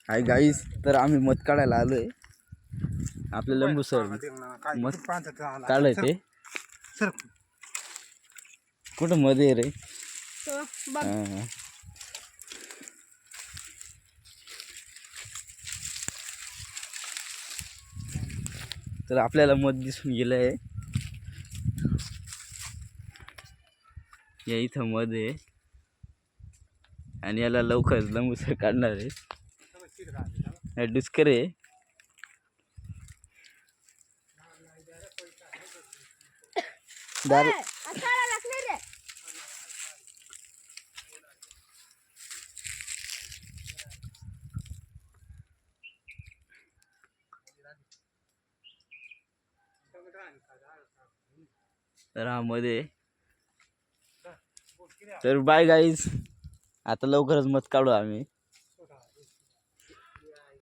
Hi guys, तर आम्ही मध काढायला आलोय. आपले लंबू सर मध काढलंय ते. कुठं मध आहे रे? हा. तर आपल्याला मध दिसून गेलंय. या इथं मध आहे आणि याला लवकर लंबू सर काढणार आहे. डुसकर आहे. तर हा मध्ये. तर बाय गाईज, आता लवकरच मध काढू आम्ही.